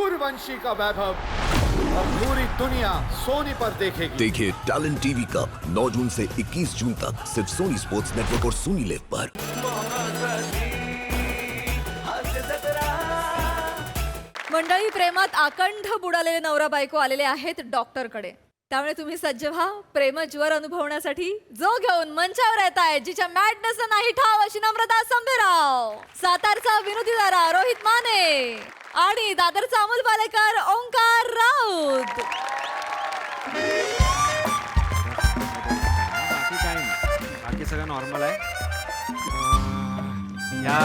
सूर्यवंशी का वैभव अब पूरी दुनिया सोनी पर देखेगी। देखिए टैलेंट टीवी कप 9 जून से 21 जून तक सिर्फ सोनी स्पोर्ट्स नेटवर्क और सोनी लिव पर। मंडळी, प्रेमात आकंठ बुडालेले नवरा बायको आलेले आहेत डॉक्टरकडे. त्यामुळे तुम्ही सज्ज व्हा प्रेमज्वर अनुभवण्यासाठी. जो घेऊन मंचावर येत आहे, जिच्या मॅडनेस नाही ठाव अशी नम्रता संभेराव, सातारचा विनोदी दारा रोहित माने आणि दादरचा अमोल बालेकर ओंकार राऊत. बाकी काय नाही, बाकी सगळं नॉर्मल आहे. ह्या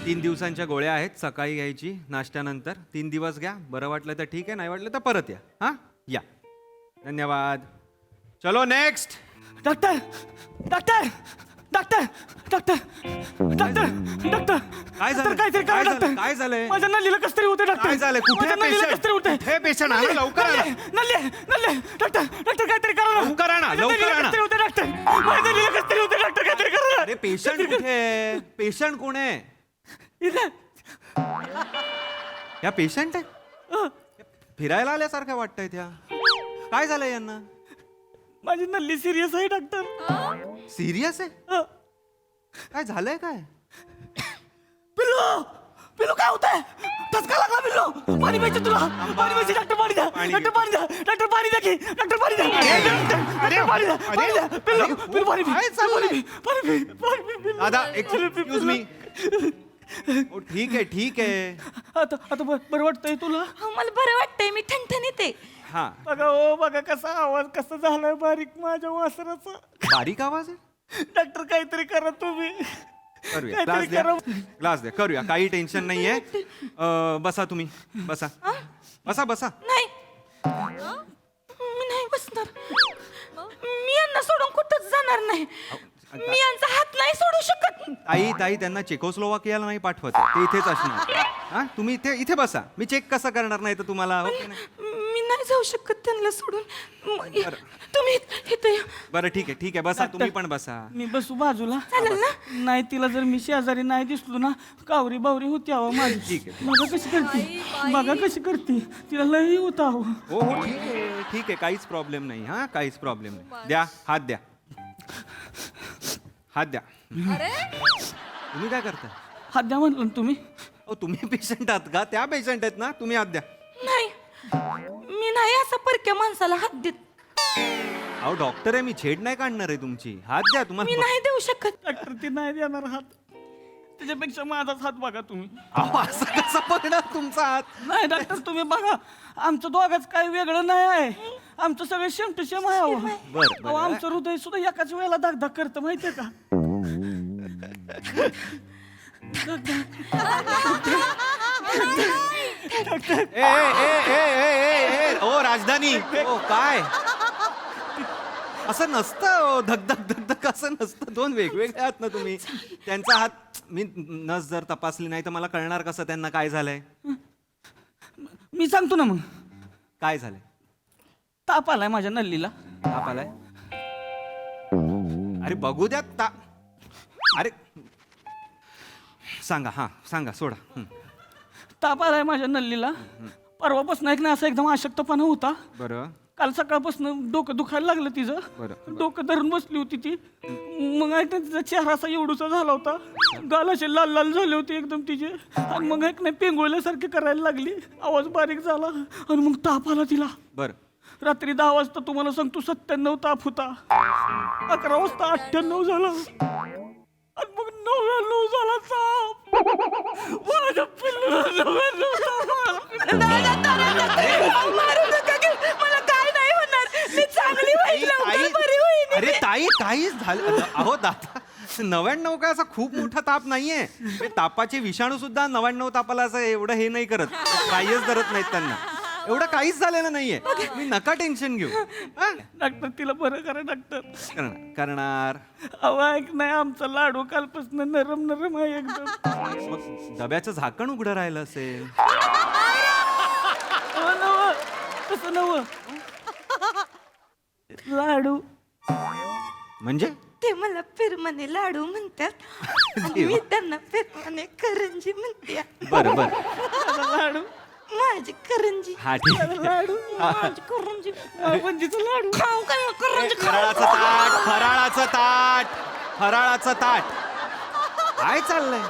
3 दिवसांच्या गोळ्या आहेत, सकाळी घ्यायची नाश्त्यानंतर. 3 दिवस घ्या, बरं वाटलं तर ठीक आहे, नाही वाटलं तर परत या. हां या, धन्यवाद. चलो next. Doctor doctor doctor doctor doctor doctor काय झालं? काहीतरी काय करा झालं? डॉक्टर. काय झालंय? माझ्या नल्लीला कसं तरी होते डॉक्टर. काय झालंय? कुठे माझ्या नल्लीला patient? कसं तरी होते. कुठे patient? आणा, लवकर आणा. नल्ली नल्ली डॉक्टर डॉक्टर काहीतरी करा ना. लवकर आणा, माझ्या लवकर नल्लीला आणा. कसं तरी होते डॉक्टर. माझ्या नल्लीला कसं तरी होते डॉक्टर. काहीतरी करा ना. अरे पेशंट कुठे आहे? पेशंट कोण आहे? इथे. या पेशंट आहे? फिरायला आल्यासारखं वाटतंय त्या. काय झालंय यांना? माझी नल्ली सिरियस आहे डॉक्टर. सिरियस आहे? हं. काय झालंय काय? पिल्लू पिल्लू काय होतंय? ठसका लागला पिल्लू. पाणी पाहिजे तुला. पाणी पाहिजे डॉक्टर. पाणी द्या डॉक्टर. पाणी द्या डॉक्टर. पाणी द्या की डॉक्टर. पाणी द्या डॉक्टर. पाणी द्या. पाणी द्या पिल्लू. पिल्लू पाणी पी. काय चाललंय? पाणी पी. पाणी पी पिल्लू. दादा एक्सक्यूज मी. ठीक आहे ठीक आहे. आता आता बरं वाटतंय तुला? मला बरं वाटतंय, मी ठणठणीत आहे. हा, बघा ओ बघा कसा आवाज कसा झालाय बारीक माझ्या वासराचा. बारीक आवाज आहे. डॉक्टर काहीतरी करा तुम्ही. करूया, काहीतरी ग्लास द्या. करा. ग्लास द्या, करूया, काही टेन्शन नाहीये. बसा तुम्ही, बसा बसा बसा. नाही मी नाही बसणार. मी यांना सोडून कुठंच जाणार नाही. मी यांचा हात नाही सोडू शकत. ताई त्यांना चेकोस्लोवाकियाला नाही पाठवत, ते इथेच असणार. हा, तुम्ही इथे बसा. मी चेक कसं करणार नाही तर तुम्हाला? हो की नाही? मी नाही जाऊ शकत त्यांना सोडून. तुम्ही इथे या. बरं ठीक आहे बसा. तुम्ही पण बसा. मी बसू बाजूला. चालेल ना? नाही तिला जर मी शेजारी नाही दिसलो ना, कावरी बावरी होती अहो माझी. ठीक आहे. बघा कशी करते. बघा कशी करते. तिला लई होता अहो. हो ठीक आहे, काहीच प्रॉब्लेम नाही. हा, काहीच प्रॉब्लेम नाही. द्या हात द्या. हात द्या. अरे तुम्ही काय करताय? हात द्या म्हटलं ना तुम्ही. तुम्ही पेशंट आहात का? त्या पेशंट आहेत ना, तुम्ही हात द्या. नाही मी नाही असं परक्या माणसाला हात देत. अहो डॉक्टर आहे मी, छेड नाही काढणार आहे तुमची. हात द्या मी तुम्हाला. नाही देऊ शकत. डॉक्टर ती नाही देणार हात. त्याच्यापेक्षा माझाच हात बघा तुम्ही. अहो असं कसं पकडणार तुमचा हात? नाही डॉक्टर तुम्ही बघा, आमचं दोघाच काही वेगळं नाही आहे. आमचं सगळं शेम टू शेम आहे अहो. बरं अहो, आमचं हृदय सुद्धा एकाच वेळेला धक करतं माहितीये का? ओ राजधानी, ओ काय असं नसतं. ओ धक धक धक धक असं नसतं. 2 वेगवेगळे आहात ना तुम्ही. त्यांचा हात मी नस जर तपासली नाही तर मला कळणार कसं त्यांना काय झालंय? मी सांगतो ना मग. काय झालंय? ताप आलाय माझ्या नल्लीला. ताप आलाय? अरे बघू द्या अरे सांगा. हा सांगा, सोडा. ताप आलाय माझ्या नल्लीला. परवापासून एक नाही असं एकदम अशक्तपणा होता. बरं काल सकाळपासून डोकं दुखायला लागलं तिचं. बरं. डोकं धरून बसली होती ती. मग ऐक ना तिचा चेहरा असा एवढूसा झाला होता. गाल असे लाल लाल झाले होते एकदम तिचे. आणि मग ऐक नाही पेंगोळल्यासारखी करायला लागली. आवाज बारीक झाला आणि मग ताप आला तिला. बरं. रात्री 10 वाजता तुम्हाला सांगतो 97 ताप होता. 11 वाजता 98 झाला. आणि मग 99 झाला ताप. माझ्या पिल्लूला 99 ताप आला. मारू नका की. मला काय नाही होणार. मी चांगली होईल. लवकर बरी होईल. अरे ताई काहीच झालं? अहो दादा, 99 काय असा खूप मोठा ताप नाहीये. हे तापाचे विषाणू सुद्धा 99 तापाला असं एवढं हे नाही करत, काहीच धरत नाहीत त्यांना. एवढं काहीच झालेलं नाहीये. मी नका टेन्शन घेऊ. हा? डॉक्टर तिला बरं करा डॉक्टर. करणार. अहो ऐक नाही, आमचा लाडू कालपासून नरम नरम आहे एकदम. मग डब्याचं झाकण उघडं राहिलं असेल. नव तसं नव लाडू म्हणजे ते मला फिरमने लाडू म्हणतात आणि मी त्यांना फिरमने करंजी म्हणते. बरं लाडू माझ्या माझी करंजी हा ठीक आहे. लाडू माझी करंजी म्हणजे लाडू खाऊ काय करंजी फराळाचं ताट फराळाचं ताट फराळाचं ताट काय चाललंय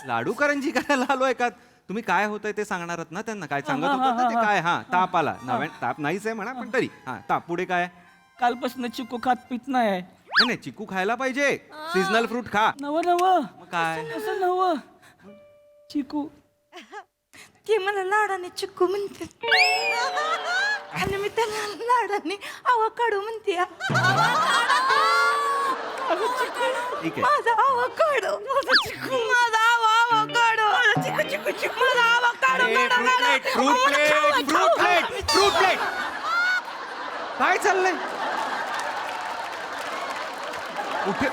लाडू करंजी करायला आलोय का तुम्ही काय होतंय ते सांगणार आहात ना त्यांना काय सांगत होतात ना ते काय हा ताप आला ताप नाहीच आहे म्हणा पण तरी हा ताप पुढे काय कालपासून चिकू खात पित नाही आहे. नाही नाही चिकू खायला पाहिजे सीजनल फ्रूट खा नव नव मग काय असं नव चिकू ते मला लाडाने चिक्कू म्हणते आणि मी त्याला लाडाने आवाकाडो म्हणते ठीक आहे माझा आवाकाडो माझा चिक्कू माझा आवाकाडो माझा चिक्कू चिक्कू चिक्कू माझा आवाकाडो फ्रूट प्लेट काय चाललंय कुठे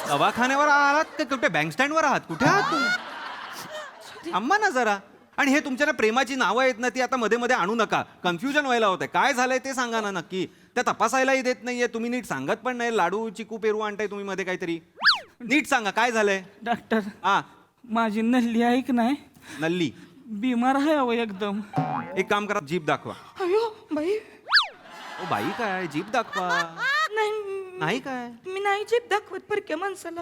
दवाखान्यावर आहात का कुठे बँक स्टँडवर आहात कुठे आहात तुम्ही आम्हा ना जरा आणि हे तुमच्या ना प्रेमाची नावं आहेत ना ती आता मध्ये मध्ये आणू नका कन्फ्युजन व्हायला होतंय काय झालंय ते सांगा ना नक्की त्या तपासायलाही देत नाहीये तुम्ही नीट सांगत पण नाही लाडू चिकू पेरू आणताय तुम्ही मध्ये काहीतरी नीट सांगा काय झालंय डॉक्टर हा माझी नल्ली आहे की नाही नल्ली बिमार आहे अहो एकदम. एक काम करा जीभ दाखवा अयो बाई ओ बाई काय जीभ दाखवा नाही नाही काय मी नाही जीभ दाखवत परक्या माणसाला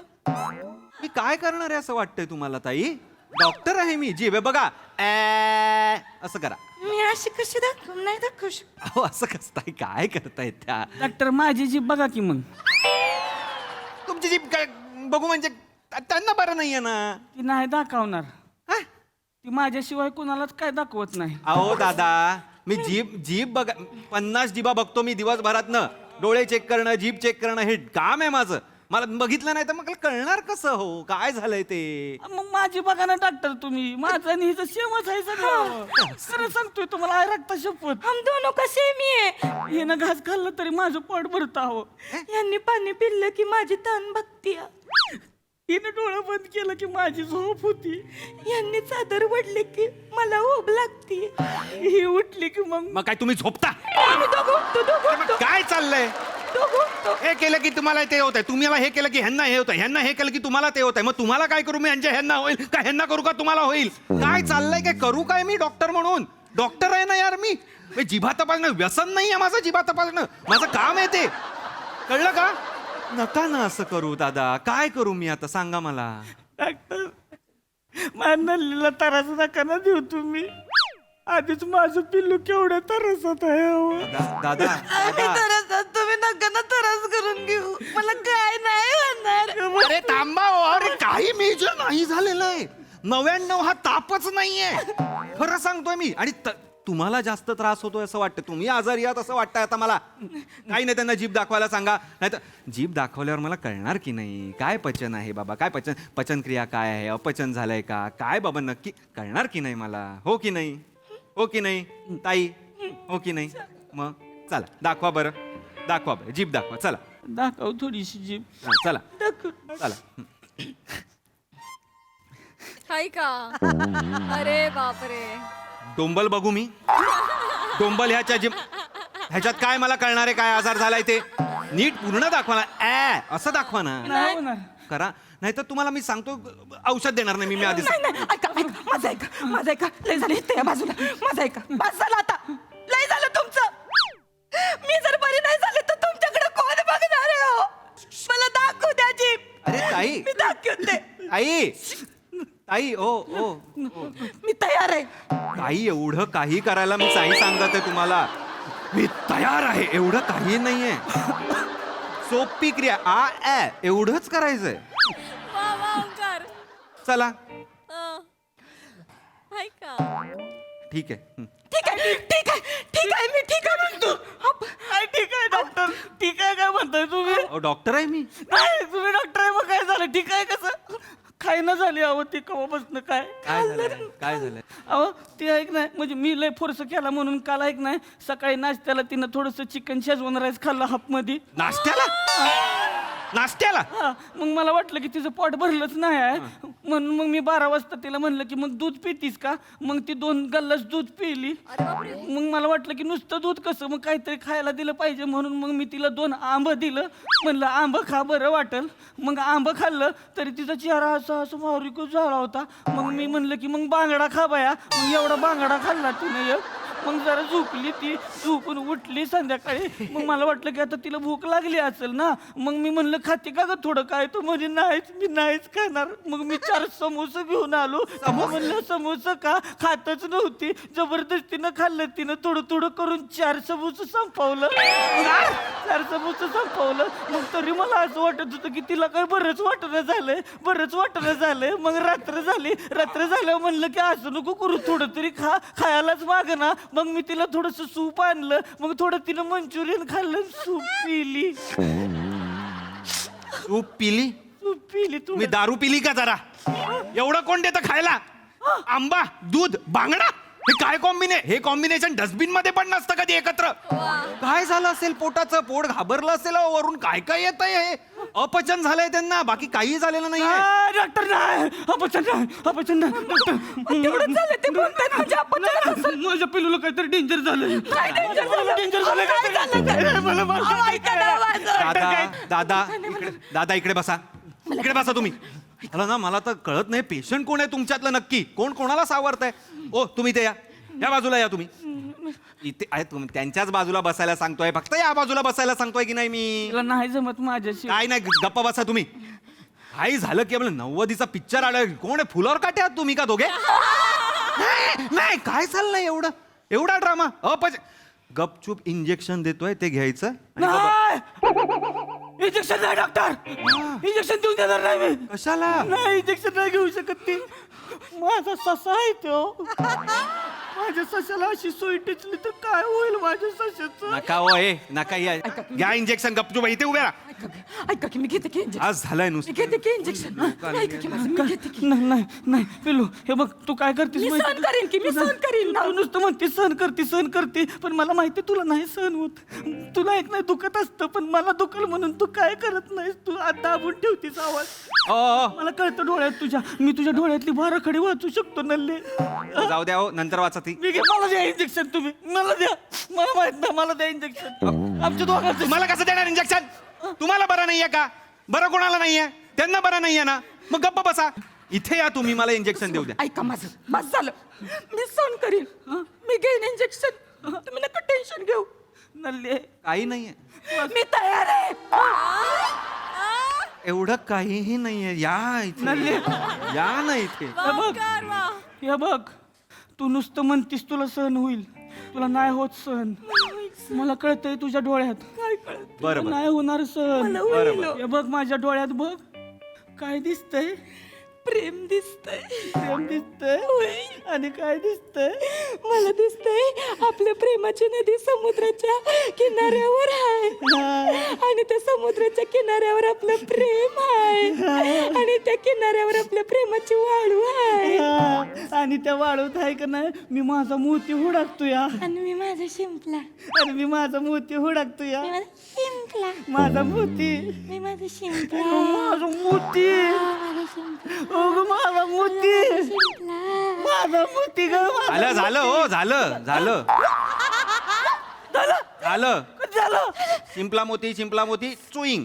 मी काय करणार आहे असं वाटतंय तुम्हाला ताई डॉक्टर आहे मी जीभ आहे बघा असं करा मी अशी कशी दाखव नाही दाखवू शकत अहो असं कसं ताई काय करताय त्या डॉक्टर माझी जीभ बघा की मग तुमची जीभ काय बघू म्हणजे त्यांना बरं नाहीये ना ती नाही दाखवणार हा? ती माझ्याशिवाय कुणालाच काय दाखवत नाही. अहो दादा मी जीभ बघा 50 जिभा बघतो मी दिवसभरातनं डोळे चेक करणं जीभ चेक करणं हे काम आहे माझं मला बघितलं नाही तर मला कळणार कसं हो काय झालंय ते मग माझी बघा ना डॉक्टर तुम्ही माझं आणि हिचं सेमच आहे सगळं खरं सांगतोय तुम्हाला आहे रक्त शपथ. हम दोनों का सेम ही है हिनं घास खाल्लं तरी माझं पोट भरतं अहो. यांनी पाणी पिल्लं की माझी तन बघती हिनं डोळं बंद केलं की माझी झोप होती. यांनी चादर वडले की मला ऊब लागती ही उठली की मग काय तुम्ही झोपता आम्ही दोघं उठतो काय चाललंय दोघं उठतो हे केलं की तुम्हाला ते होत आहे तुम्हाला हे केलं की ह्यांना हे होत आहे ह्यांना हे केलं की तुम्हाला ते होत आहे मग तुम्हाला काय करू मी ह्यांच्या ह्यांना होईल का ह्यांना करू का तुम्हाला होईल काय चाललंय काय करू काय मी डॉक्टर म्हणून डॉक्टर आहे ना यार मी जिभा तपासणं व्यसन नाही आहे माझं जिभा तपासणं माझं काम आहे ते कळलं का नका ना असं करू दादा काय करू मी आता सांगा मला डॉक्टर माझ्या नल्लीला त्रास नका ना देऊ तुम्ही आधीच माझं पिल्लू केवढं तरसत आहे अहो. दादा आम्ही तरस तुम्ही नका ना तरस करून घेऊ मला काय नाही होणार अरे थांबा हो, अरे काही मेजर नाही झालेलं आहे 99 हा तापच नाहीये खरं सांगतोय मी आणि तुम्हाला जास्त त्रास होतोय असं वाटतं तुम्ही आजारी आहात असं वाटतंय आता मला काही नाही त्यांना जीभ दाखवायला सांगा नाही तर जीभ दाखवल्यावर मला कळणार की नाही काय पचन आहे बाबा काय पचनक्रिया काय आहे अपचन झालंय का काय बाबा नक्की कळणार की नाही मला हो की नाही हो की नाही ताई हो की नाही मग चला दाखवा बरं जीभ दाखवा चला दाखव थोडीशी जीभ. हा, चला चला हाय का अरे बापरे डोंबल बघू मी डोंबल ह्याच्यात काय मला कळणार आहे काय आजार झालाय ते नीट पूर्ण दाखवा ना असं दाखवा ना नाही होणार. करा नाही तर तुम्हाला मी सांगतो औषध देणार नाही मी आधीच नाही नाही ऐका माझं ऐका लय झालं इथे या बाजूला माझं ऐका बस झालं आता लय झालं तुमचं मी जर बरी नाही झाले तर तुमच्याकडे कोण बघणार आहे हो मला दाखवू द्या जीभ अरे ताई मी दाखवते ताई ओ मी तयार आहे ताई एवढं काही करायला मी काही सांगत आहे तुम्हाला मी तयार आहे एवढं काही नाहीये सोपी क्रिया एवढंच करायचंय वा वा ओंकार चला हाय का ठीक आहे ठीक आहे मी ठीक आहे म्हणतो काय ठीक आहे डॉक्टर ठीक आहे काय म्हणताय तुम्ही डॉक्टर आहे मी नाही तुम्ही डॉक्टर आहे मग काय झालं ठीक आहे कसं खायना झाली अहो ती कवापासून काय काय झालंय अहो ती ऐक नाही म्हणजे मी लय फोर्स केला म्हणून काल ऐक नाही सकाळी नाश्त्याला तिनं थोडंसं चिकन शेजवान राईस खाल्लं हाफमध्ये नाश्त्याला नाश्त्याला हा, मग मला वाटलं की तिचं पोट भरलंच नाही आहे म्हणून मग मी 12 वाजता तिला म्हणलं की मग दूध पितीस का मग ती 2 गल्लास दूध पिली मग मला वाटलं की नुसतं दूध कसं मग काहीतरी खायला दिलं पाहिजे म्हणून मग मी तिला 2 आंब दिलं म्हणलं आंब खा बरं वाटल मग आंब खाल्लं तरी तिचा चेहरा असा असं मारुकच झाला होता मग मी म्हणलं की मग बांगडा खा बाया मग एवढा बांगडा खाल्ला तिने एक मग जरा झोपली ती झोपून उठली संध्याकाळी मग मला वाटलं की आता तिला भूक लागली असेल ना मग मी म्हणलं खाते का ग थोडं काय तो म्हणजे नाहीच मी नाहीच खाणार मग मी 4 समोसे घेऊन आलो म्हणलं समोसा का खातच नव्हती जबरदस्तीनं खाल्लं तिनं थोडं थोडं करून 4 समोसे संपवलं 4 समोसे संपवलं मग तरी मला असं वाटत होतं की तिला काय बरंच वाटणं झालंय मग रात्र झाल्यावर म्हणलं की असं नको करू थोडं तरी खायलाच माग ना मग मी तिला थोडस सूप आणलं मग थोडं तिनं मंचुरियन खाल्लं सूप पिली तुम्ही दारू पिली का जरा एवढं कोण देतं खायला आंबा दूध बांगडा हे कॉम्बिनेशन डस्टबिन मध्ये पण नसतं कधी एकत्र काय झालं असेल पोटाचं पोट घाबरलं असेल वरून काय काय येत आहे अपचन झालंय त्यांना बाकी काही झालेलं नाही डॉक्टर नाही अपचन नाही डॉक्टर एवढंच झालं ते म्हणताय म्हणजे आपण माझ्या पिलूला काहीतरी डेंजर झालं डेंजर दादा इकडे बसा तुम्ही मला तर कळत नाही पेशंट कोण आहे तुमच्यातलं नक्की कोण कोणाला सावरताय ओ तुम्ही ते या बाजूला या तुम्ही इथे आहे तुम्ही त्यांच्याच बाजूला बसायला सांगतोय फक्त या बाजूला बसायला सांगतोय की नाही मी नाही जमत माझ्याशी काय नाही गप्पा बसा तुम्ही काही झालं की आपलं 90s पिक्चर आलं कोण आहे फुलावर काटे आहात तुम्ही का दोघे नाही काय चाललंय एवढा ड्रामा गपचूप इंजेक्शन देतोय ते घ्यायचं इंजेक्शन नाही डॉक्टर इंजेक्शन देऊन देणार नाही मी कशाला नाही इंजेक्शन नाही घेऊ शकत ती माझा ससा आहे तो माझ्या सशाला अशी सोय टिचली तर काय होईल माझ्या सशाचं नका हो नका घ्या इंजेक्शन गपचूप इथे उभे राहा ऐका की मी घेते की इंजेक्शन आज झालंय नुसतं घेते की इंजेक्शन ऐका की माझं मी घेते की नाही पिलू हे बघ तू काय करतेस मी माहिती सहन करीन की मी सहन करीन ना तू नुसतं म्हणते सहन करते पण मला माहिती तुला नाही सहन होत तुला एक नाही दुखत असतं पण मला दुखल म्हणून तू काय करत नाहीस तू आता दाबून ठेवतीस आवाज मला कळतं डोळ्यात तुझ्या मी तुझ्या डोळ्यातली बाराखडी वाचू शकतो नल्ले जाऊ द्या हो नंतर वाचा ती मला द्या इंजेक्शन तुम्ही मला द्या मला माहित नाही मला द्या इंजेक्शन आमच्या दोघांचं तुम्हाला कसं देणार इंजेक्शन तुम्हाला बरं नाहीये का बरं कोणाला नाहीये त्यांना बरं नाहीये ना मग गप्प बसा इथे या तुम्ही मला इंजेक्शन देऊ द्या ऐका माझं बस झालं मी सहन करीन मी घेईन इंजेक्शन तुम्ही नका टेन्शन घेऊ नल्ले काही नाहीये मी तयार आहे एवढं काहीही नाहीये या इथे या ना इथे हे बघ तू नुसतं म्हणतीस तुला सहन होईल तुला नाही होत सहन मला कळतंय तुझ्या डोळ्यात काय कळत बरं नाही होणार सहन हे बघ माझ्या डोळ्यात बघ काय दिसतंय प्रेम दिसतंय आणि काय दिसतंय मला दिसतंय आपल्या प्रेमाची नदी समुद्राच्या किनाऱ्यावर आहे आणि त्या समुद्राच्या किनाऱ्यावर आपलं प्रेम आहे आणि त्या किनाऱ्यावर आपल्या प्रेमाची वाळू आहे आणि त्या वाढवत आहे का नाही मी माझा मोती हुडाकतो या आणि मी माझा शिंपला आणि मी माझा मोती हुडाकतो या मी माझा शिंपला माझा मोती मी माझा शिंपला माझा मोती माझा शिंपला अगं माझा मोती माझा मोती ग झालं हो झालं झालं शिंपला मोती चुईंग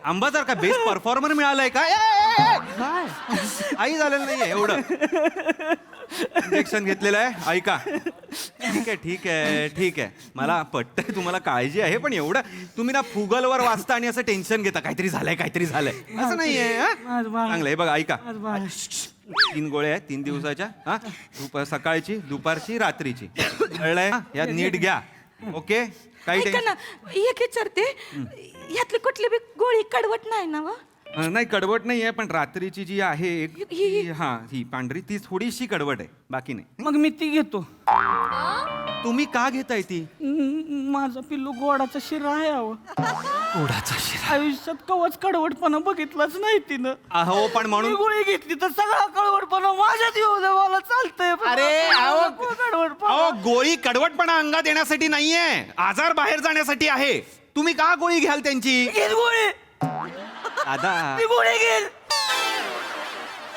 आंबा जर का बेस्ट परफॉर्मर मिळालाय का आई झालेलं नाहीये एवढं इंजेक्शन घेतलेलं आहे ऐका ठीक आहे मला पटतंय तुम्हाला काळजी आहे पण एवढं तुम्ही ना फुगलवर वाचता आणि असं टेन्शन घेता काहीतरी झालंय असं नाहीये चांगलं आहे बघा ऐका 3 गोळ्या आहेत 3 दिवसाच्या सकाळची दुपारची रात्रीची कळलंय या नीट घ्या ओके काही ऐका ना एक विचारते यातली कुठली बी गोळी कडवट नाही ना व नाही कडवट नाही आहे, पण रात्रीची जी आहे एक ही पांढरी ती थोडीशी कडवट आहे, बाकी नाही. मग मी ती घेतो. तुम्ही का घेताय ती? माझा पिल्लू गोडाचा शिरा आहे अहो. गोडाचा शिरा. आयुष्यात कवच कडवटपणा बघितलाच नाही तिनं. अहो पण मी म्हणून गोळी घेतली तर सगळा कडवटपणा माझ्यात येऊ दे, मला चालतंय. अरे, अहो, कडवटपणा. अहो गोळी कडवटपणा अंगात येण्यासाठी नाहीये, आजार बाहेर जाण्यासाठी आहे. तुम्ही का गोळी घ्याल त्यांची? घेईल गोळी, दादा मी गोळी घेईल.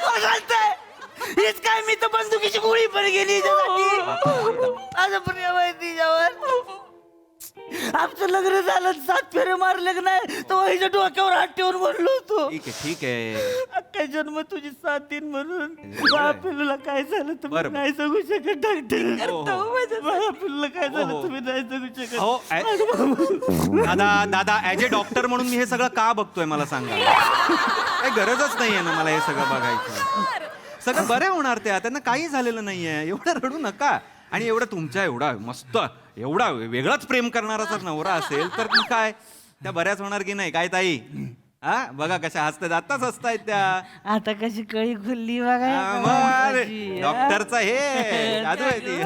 मला चालतंय. हेच काय, मी तर बंदुकीची गोळी पण गेली हिच्यासाठी. माझं प्रेम आहे तिच्यावर. आमचं लग्न झालं, 7 फेरे मारले की नाही, तेव्हा हिच्या डोक्यावर हात ठेवून म्हणलो होतो, ठीक आहे. अख्खा जन्म तुझी साथ देईन म्हणून. माझ्या पिल्लूला काय झालं तुम्ही बरं. नाही जगू शकत डॉक्टर. हो, हो. माझ्या पिल्लूला काय हो, झालं हो. तुम्ही नाही जगू शकत. हो दादा ऍज अ डॉक्टर म्हणून मी हे सगळं का बघतोय मला सांगा. काही गरजच नाहीये ना मला हे सगळं बघायचं. सगळं बरे होणार त्यांना काही झालेलं नाहीये, एवढं रडू नका. आणि एवढं तुमच्या एवढा मस्त एवढा वेगळाच प्रेम करणारा जर नवरा असेल तर मग काय त्या बऱ्याच होणार की नाही, काय ताई? हा बघा कशा हसतात, आत्ताच हसतायत त्या. आता कशी कळी खुलली बघा. डॉक्टरचा हे जादू आहे ती.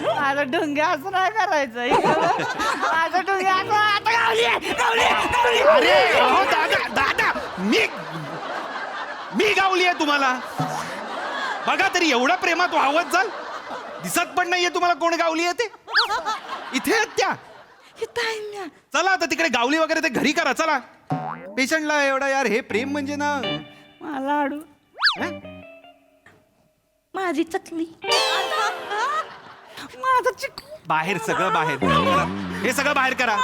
माझा ढोंगे असं नाही करायचं. माझा ढोंगे असं आता गावली. अरे अहो, दादा मी गावली आहे तुम्हाला. बघा तरी एवढ्या प्रेमात वाहवत जाल, दिसत पण नाहीये तुम्हाला कोण गावली आहे ते. इथे आहेत त्या. चला आता तिकडे गावली वगैरे ते घरी करा. चला पेशंटला एवढा यार हे प्रेम म्हणजे ना. मला आडू माझी चकली, माझा चिकू, बाहेर सगळं बाहेर. हे सगळं बाहेर करा.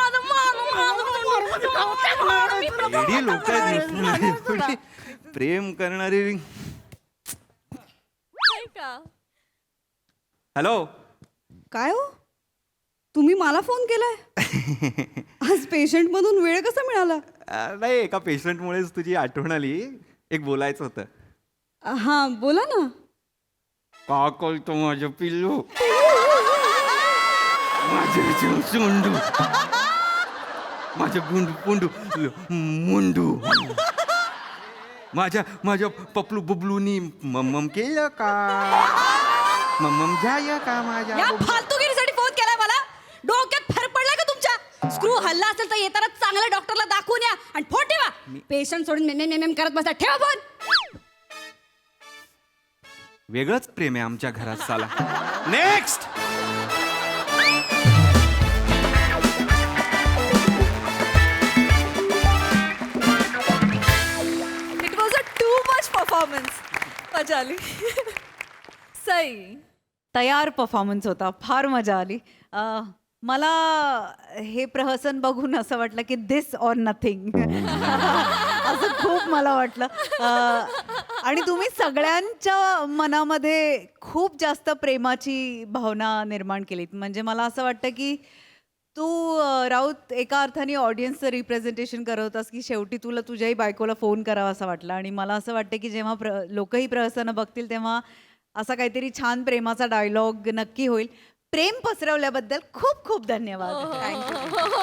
एवढी लोक आहेत प्रेम करणारी. हॅलो, काय हो, तुम्ही मला फोन केलाय? आज पेशंट मधून वेळ कसा मिळाला? नाही एका पेशंटमुळेच तुझी आठवण आली, एक बोलायचं होतं. हा बोला ना. का कळतो माझं पिल्लू, माझं सोंडू, माझं गुंडू पुंडू मुंडू, माझ्या पपलू बुबलूनी मम केलं का? मम झाय का माझ्या? या फालतूगिरीसाठी फोन केलाय मला? डोक्यात फरक पडलाय का तुमच्या? स्क्रू हल्ला असेल तर येताना चांगल्या डॉक्टरला दाखवून या आणि फोन ठेवा. पेशंट सोडून मेम करत बसा. ठेवा फोन. वेगळंच प्रेम आहे आमच्या घरात. साला next. It was a too much performance. मजा आली. सई, तयार परफॉर्मन्स होता, फार मजा आली. मला हे प्रहसन बघून असं वाटलं की दिस ऑर नथिंग असं खूप मला वाटलं. आणि तुम्ही सगळ्यांच्या मनामध्ये खूप जास्त प्रेमाची भावना निर्माण केलीत. म्हणजे मला असं वाटतं की तू राऊत एका अर्थाने ऑडियन्सचं रिप्रेझेंटेशन करत होतास की शेवटी तुला तुझ्याही बायकोला फोन करावा असं वाटलं. आणि मला असं वाटतं की जेव्हा लोकही प्रहसनं बघतील तेव्हा असा काहीतरी छान प्रेमाचा डायलॉग नक्की होईल. प्रेम पसरवल्याबद्दल खूप खूप धन्यवाद. हो,